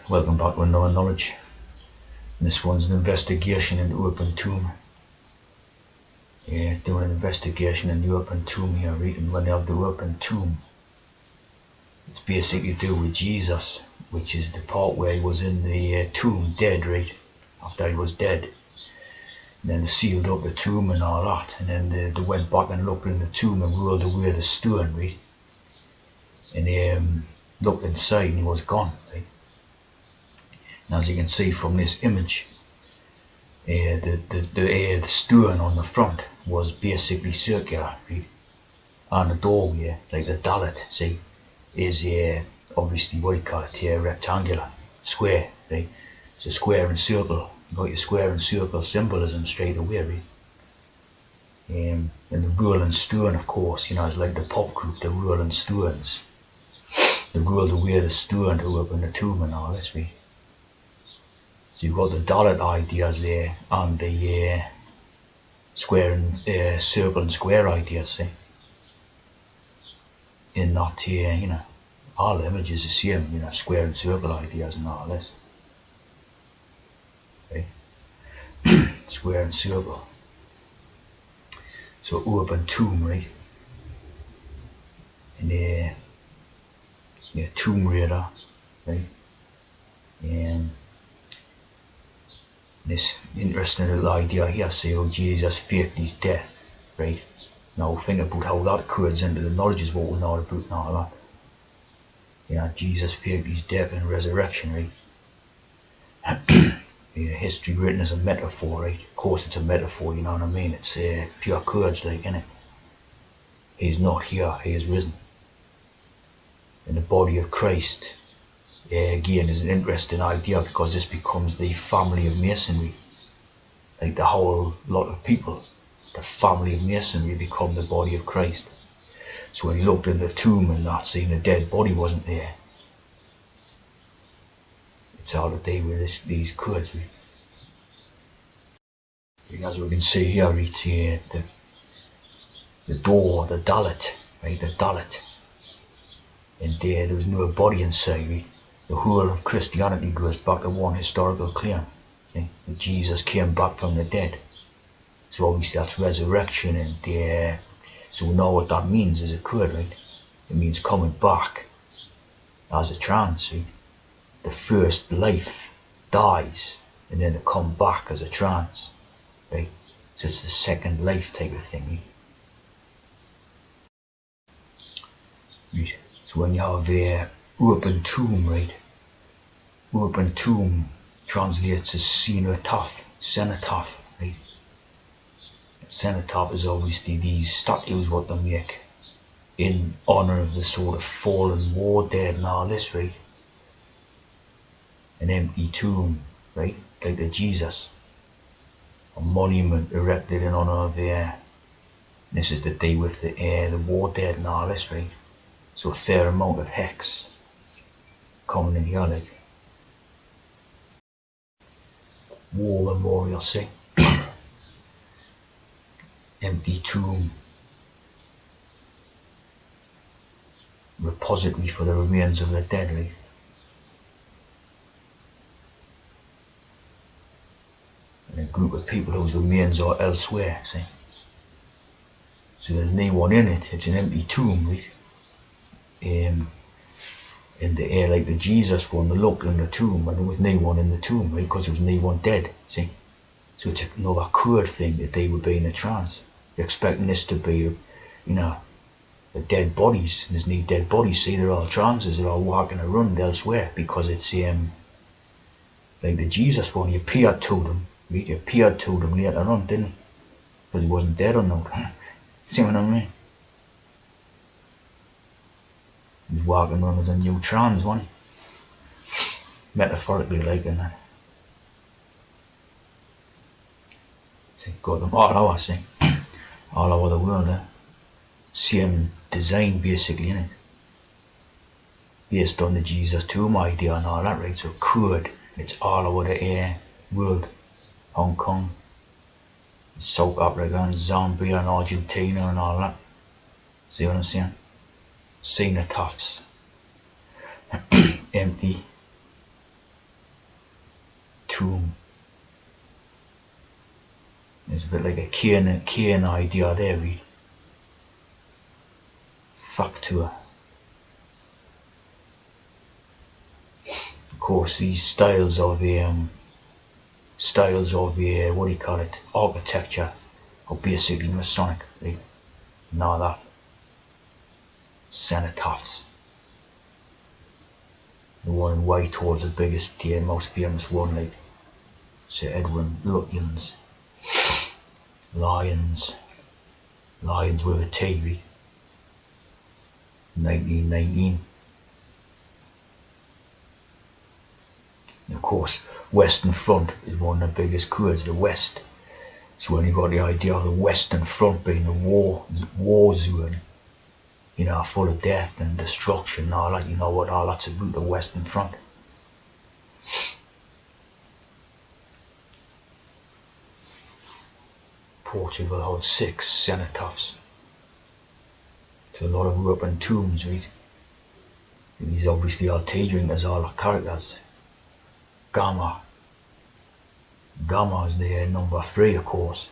Welcome back to Another Knowledge. This one's an investigation into Open Tomb. Doing an investigation in the Open Tomb here, reading when they have the Open Tomb. It's basically to do with Jesus, which is the part where he was in the tomb dead, right? After he was dead. And then they sealed up the tomb and all that. And then they went back and looked in the tomb and rolled away the stone, right? And they looked inside and he was gone, right? And as you can see from this image, the stone on the front was basically circular, right? And the doorway, like the dalet, see, is obviously what you call it here, rectangular, square, right? It's a square and circle. You got your square and circle symbolism straight away, right? And the Rolling Stone, of course, is like the pop group, the Rolling Stones. They rolled away the stone to open the tomb and all this, right? So you've got the dalet ideas there and the square and circle and square ideas, see? In that, all the images are the same, square and circle ideas and all this. Okay? Square and circle. So open tomb, right? And Tomb Raider, right? And this interesting little idea here, say how Jesus faked his death, right? Now think about how that codes into the knowledge is what we know about and all that. Jesus faked his death and resurrection, right? History written as a metaphor, right? Of course it's a metaphor, you know what I mean? It's pure codes, like, innit? He's not here, he is risen. And the body of Christ, again, is an interesting idea because this becomes the family of Masonry. Like the whole lot of people, the family of Masonry become the body of Christ. So when he looked in the tomb and not seeing the dead body wasn't there, it's all to do with these codes. As we can see here, it's the door, the dalet, right? The dalet. And there was no body inside, right? The whole of Christianity goes back to one historical claim, okay? That Jesus came back from the dead. So obviously that's resurrection, and so we know what that means as a code, right? It means coming back as a trance, right? The first life dies, and then they come back as a trance, right? So it's the second life type of thing, right? So when you have a open tomb, right? Open tomb translates as cenotaph, right? Cenotaph is obviously these statues what they make in honor of the sort of fallen war dead and all this, right? An empty tomb, right? Like the Jesus. A monument erected in honor of this is the day with the war dead and all this, right? So a fair amount of hex coming in here, like war memorial, see? Empty tomb. Repository for the remains of the dead, right? And a group of people whose remains are elsewhere, see? So there's no one in it, it's an empty tomb, right? In the air, like the Jesus one, they looked in the tomb and there was no one in the tomb, right? Because there was no one dead, see? So it's another code thing that they would be in a trance. They're expecting this to be, the dead bodies, and there's no dead bodies, see? They're all trances, they're all walking around elsewhere because it's like the Jesus one, he appeared to them, right? He appeared to them later on, didn't he? Because he wasn't dead or not. See what I mean? He was walking around as a new trans, wasn't he? Metaphorically, like, in that. See, got them all over, see? All over the world, Same design, basically, innit? Based on the Jesus tomb idea and all that, right? So code, it's all over the world. Hong Kong, South Africa and Zambia and Argentina and all that. See what I'm saying? Cenotaphs. Empty tomb. There's a bit like a Cain idea there, really. Factor. Of course, these styles of what do you call it, architecture are basically Masonic, right? Now that cenotaphs. The one in Whitehall's the biggest, the most famous one, like Sir Edwin Lutyens. Lions with a T, right? 1919. And of course, Western Front is one of the biggest codes, the West. So when you got the idea of the Western Front being a war zone, full of death and destruction and all that, you know what all that's about, the Western Front. Portugal held 6 cenotaphs. It's a lot of European tombs, right? These obviously are tea drinkers, all the characters. Gamma is the number 3, of course.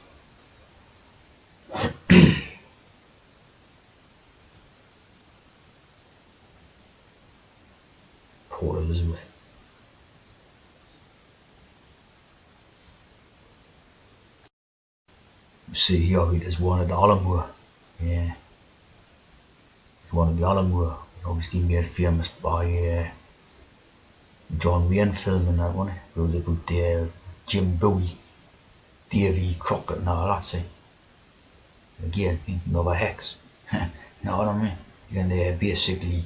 Port Elizabeth. See here, there's one at the Alamo. Yeah. There's one at the Alamo. Obviously made famous by John Wayne film and that one. It was about Jim Bowie, Davy Crockett and all that, see. Again, another hex. You know what I mean? And they basically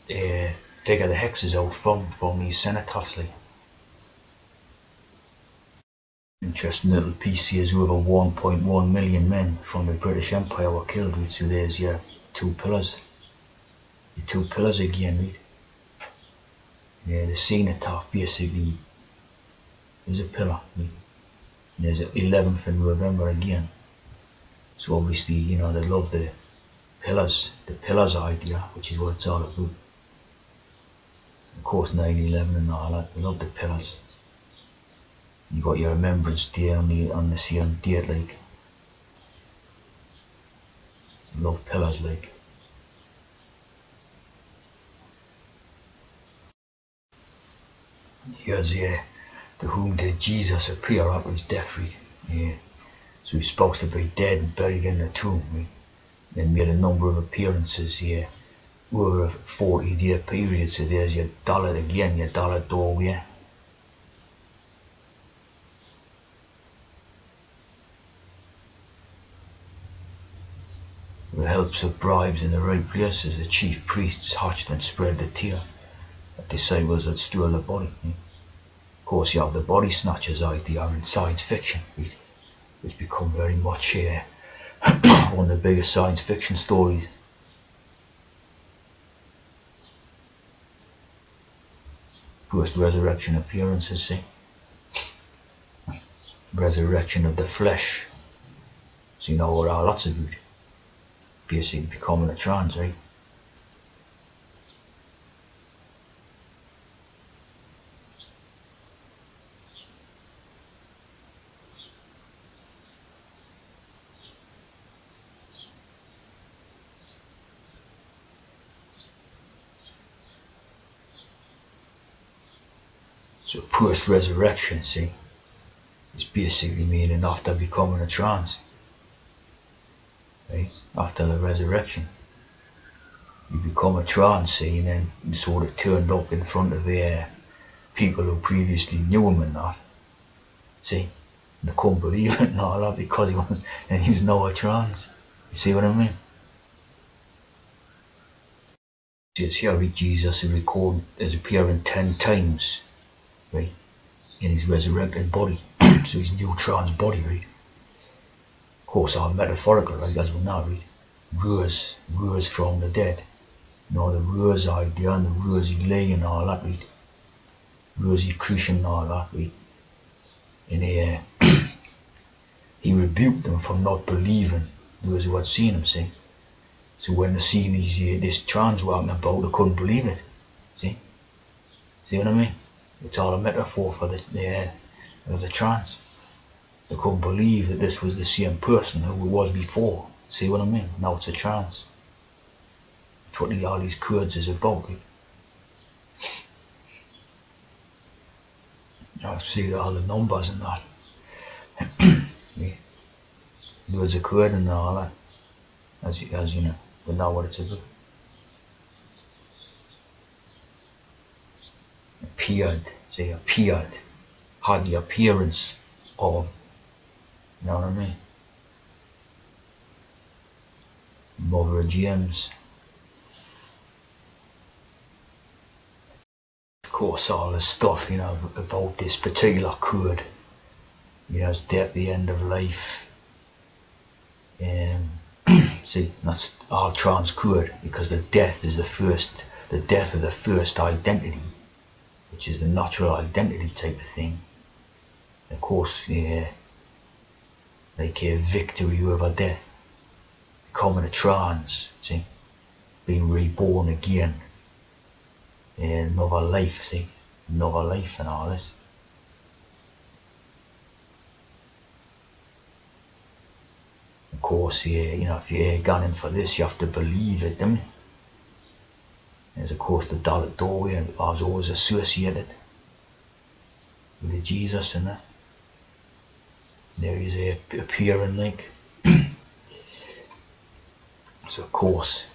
figure the hexes out from these cenotaphs, like. Interesting little piece here is over 1.1 million men from the British Empire were killed, right? So there's your 2 pillars. The 2 pillars again, right? Yeah, the cenotaph basically is a pillar, right? And there's the 11th of November again. So obviously, they love the pillars idea, which is what it's all about. Of course, 9/11 and all that, they love the pillars. You got your Remembrance Day on the same date, like. They love pillars, like. Here's to whom did Jesus appear after his death, right? Yeah. So he's supposed to be dead and buried in the tomb, right? Then made a number of appearances here over a 40-day period. So there's your dollar again, your dollar doorway. With the helps of bribes in the right places, the chief priests hatched and spread the tale that disciples had stole the body. Of course, you have the body snatchers idea in science fiction, right? Which become very much one of the biggest science fiction stories. Post-resurrection appearances, see? Resurrection of the flesh. So you know what all that's about. Basically becoming a trans, right? So post-resurrection, see, is basically meaning after becoming a trans, right? After the resurrection, you become a trans, see, and then you sort of turned up in front of people who previously knew him and that, see, and they couldn't believe it and all that because he was now a trans. You see what I mean? It's here with Jesus is recorded as appearing 10 times, right, in his resurrected body, so his new trans body, right? Of course, all metaphorical, right, as we know, right? Rose from the dead. The rose idea and the rosy lay and all that, right? Rosy Christian and all that, right? And he rebuked them for not believing those who had seen him, see? So when they seen this trans walking about, they couldn't believe it, see? See what I mean? It's all a metaphor for the trance. They couldn't believe that this was the same person who it was before. See what I mean? Now it's a trance. That's what all these Kurds is about. I see all the numbers and that. Yeah. Words of Kurd and all that. As you know, but now what it's about. Appeared, say appeared, had the appearance of, you know what I mean? Mother James. Of course, all the stuff, about this particular Kurd, his death at the end of life. See, that's all trans Kurd, because the death of the first identity, which is the natural identity type of thing. Of course, like a victory over death, becoming a trans, see, being reborn again, another life, see, another life and all this. Of course, if you're gone in for this, you have to believe it, don't you? There's of course the Dalit doorway, I was always associated with the Jesus and that. There is appearing like. So of course,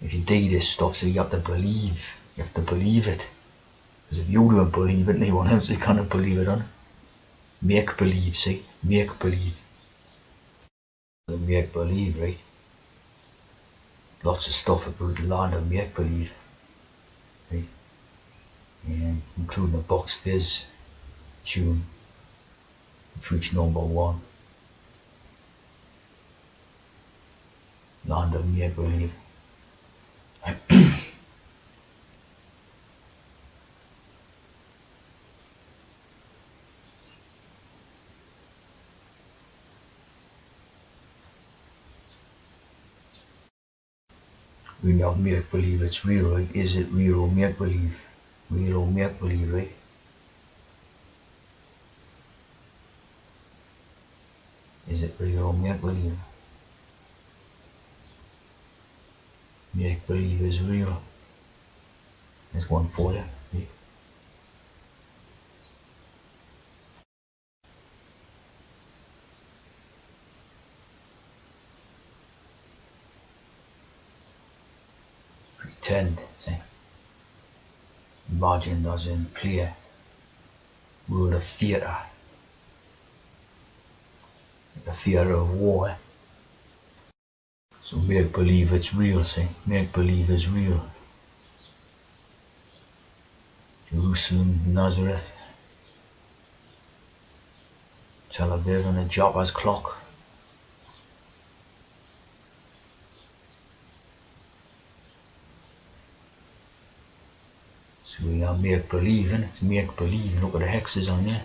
if you do this stuff, so you have to believe it. Because if you don't believe it, anyone else is gonna believe it, on make believe, see, make believe. Make believe, right? Lots of stuff about the land of make believe, right? Including the Box Fizz tune, which reached #1. Land of make believe. We now make believe it's real, right? Is it real or make believe? Real or make believe, right? Is it real or make believe? Make believe is real. There's one for you. Right? Pretend, see? Imagine as in play. World of theatre. The theatre of war. So make believe it's real, see? Make believe is real. Jerusalem, Nazareth, Tel Aviv and a Joppa's clock. So we are make believe, and it's make believe. Look at the hexes on there.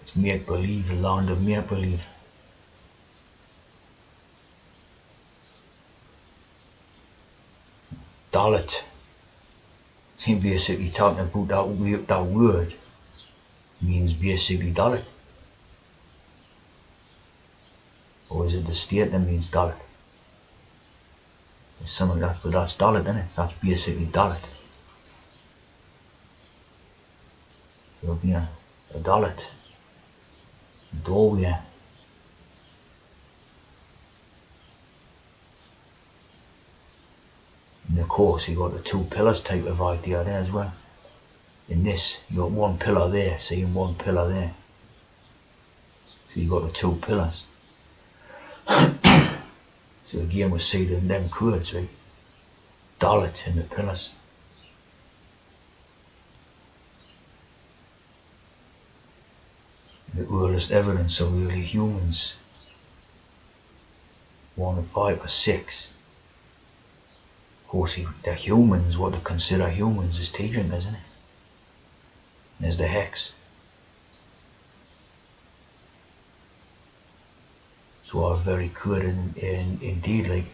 It's make believe, the land of make believe. Dalit. It's basically talking about that word means basically Dalit. Or is it the state that means Dalit? It's something like that, but that's Dalit, isn't it? That's basically Dalit. So a Dalit, a doorway. And of course you got the two pillars type of idea there as well. In this, you got one pillar there, see, and one pillar there. So you got the two pillars. So again we see them Kurds, right? Dalit in the pillars. The earliest evidence of early humans, 1 of 5 or 6. Of course, the humans, what they consider humans, is teaching, isn't it? There's the hex. So are very good indeed, like